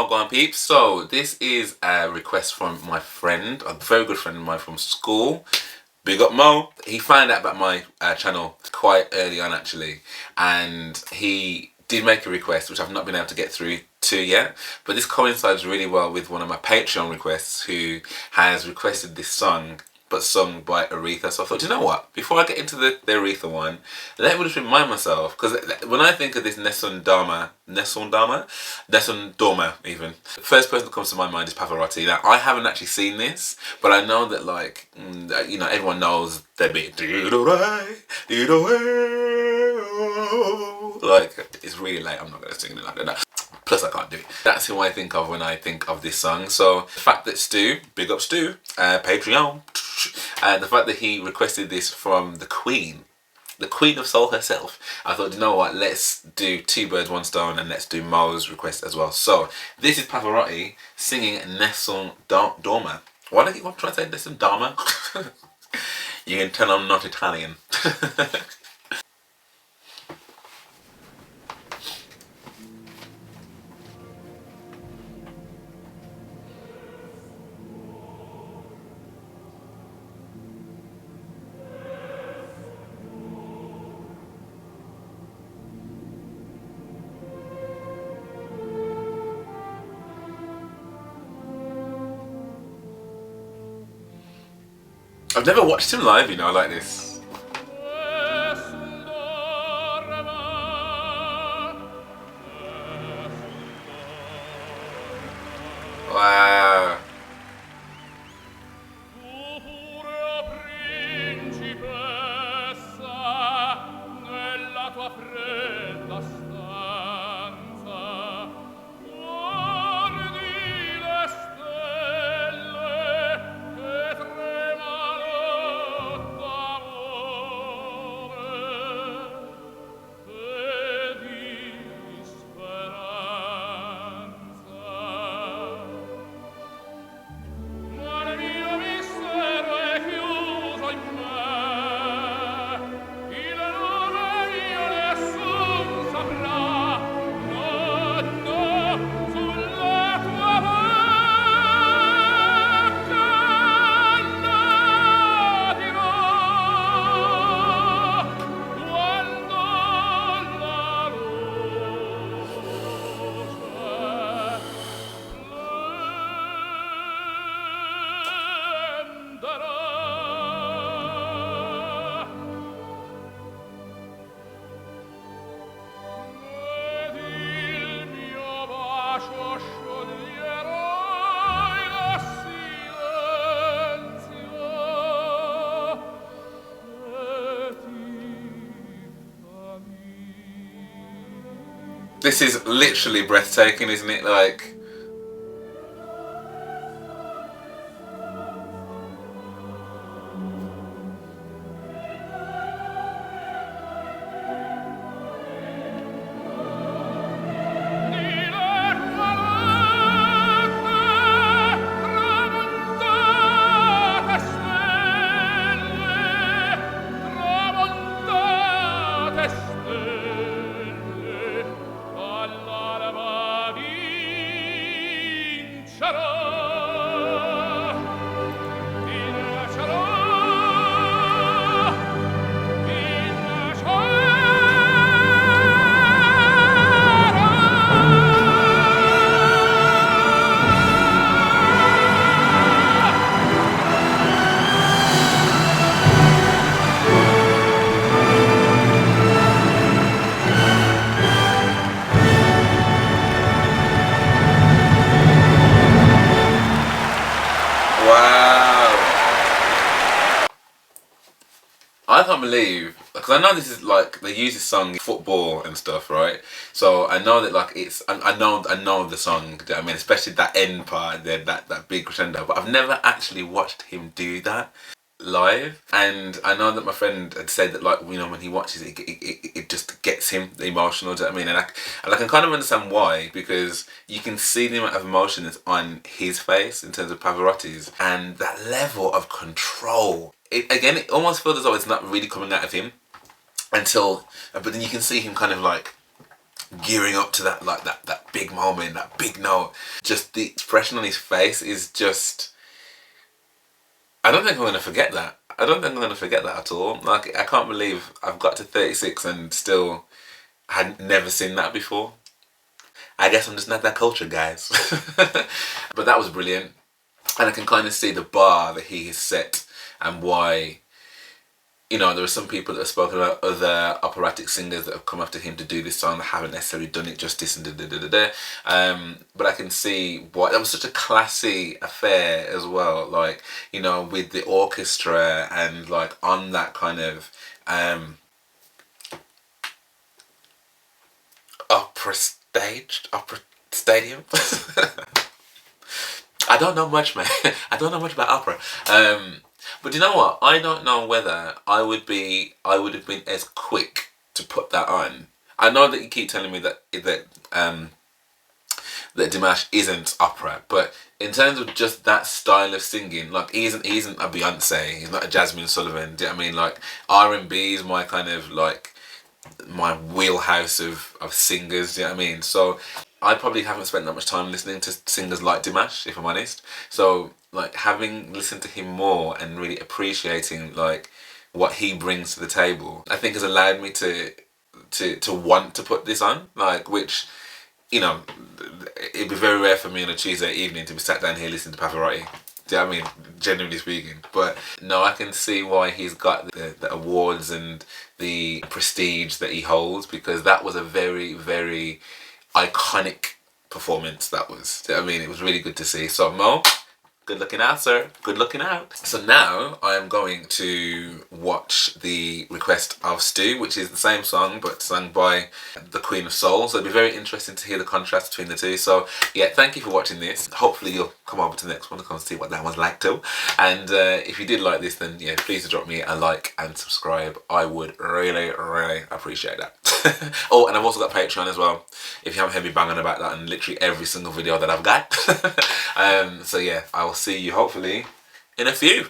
Wagwan peeps. So this is a request from my friend, a very good friend of mine from school. Big up Mo. He found out about my channel quite early on actually, and he did make a request which I've not been able to get through to yet, but this coincides really well with one of my Patreon requests who has requested this song but sung by Aretha. So I thought, you know what, before I get into the Aretha one, let me just remind myself, because when I think of this Nessun Dorma even, the first person that comes to my mind is Pavarotti. Now I haven't actually seen this, but I know that like, you know, everyone knows that bit, like, it's really late, I'm not going to sing it like that. Plus I can't do it. That's who I think of when I think of this song. So the fact that Stu, big up Stu, Patreon, the fact that he requested this from the Queen of Soul herself, I thought, you know what, let's do two birds, one stone, and let's do Mo's request as well. So this is Pavarotti singing Nessun Dorma. Why do I keep on trying to say Nessun Dorma? You can tell I'm not Italian. I've never watched him live, you know, like this. Wow. This is literally breathtaking, isn't it? Like, I can't believe, because I know this is like, they use this song in football and stuff, right? So I know that like it's, I know the song, I mean, especially that end part, that big crescendo, but I've never actually watched him do that live. And I know that my friend had said that, like, you know, when he watches it, it just gets him emotional, do you know what I mean? And I can kind of understand why, because you can see the amount of emotion that's on his face in terms of Pavarotti's, and that level of control. Again, it almost feels as though it's not really coming out of him until, but then you can see him kind of like gearing up to that, like that big moment, that big note. Just the expression on his face is just, I don't think I'm going to forget that. I don't think I'm going to forget that at all. Like, I can't believe I've got to 36 and still had never seen that before. I guess I'm just not that cultured, guys. But that was brilliant. And I can kind of see the bar that he has set and why, you know, there are some people that have spoken about other operatic singers that have come after him to do this song that haven't necessarily done it justice and but I can see why. That was such a classy affair as well, like, you know, with the orchestra and like on that kind of opera stadium. I don't know much, man. I don't know much about opera. But you know what? I don't know whether I would have been as quick to put that on. I know that you keep telling me that Dimash isn't opera, but in terms of just that style of singing, like he isn't a Beyonce. He's not a Jasmine Sullivan. Do you know what I mean? Like R&B is my kind of like my wheelhouse of singers. Do you know what I mean? So I probably haven't spent that much time listening to singers like Dimash, if I'm honest. So like having listened to him more and really appreciating like what he brings to the table, I think has allowed me to want to put this on, like, which, you know, it'd be very rare for me on a Tuesday evening to be sat down here listening to Pavarotti. Do you know what I mean? Genuinely speaking. But no, I can see why he's got the awards and the prestige that he holds, because that was a very, very iconic performance. That was, do you know what I mean? It was really good to see. So Mo, good looking out, sir. Good looking out. So now I am going to watch the request of SOOO, which is the same song but sung by the Queen of Soul. So it'll be very interesting to hear the contrast between the two. So yeah, thank you for watching this. Hopefully you'll come over to the next one to come see what that one's like too. And if you did like this, then yeah, please drop me a like and subscribe. I would really, really appreciate that. Oh, and I've also got Patreon as well, if you haven't heard me banging about that in literally every single video that I've got. So yeah, I will see you hopefully in a few.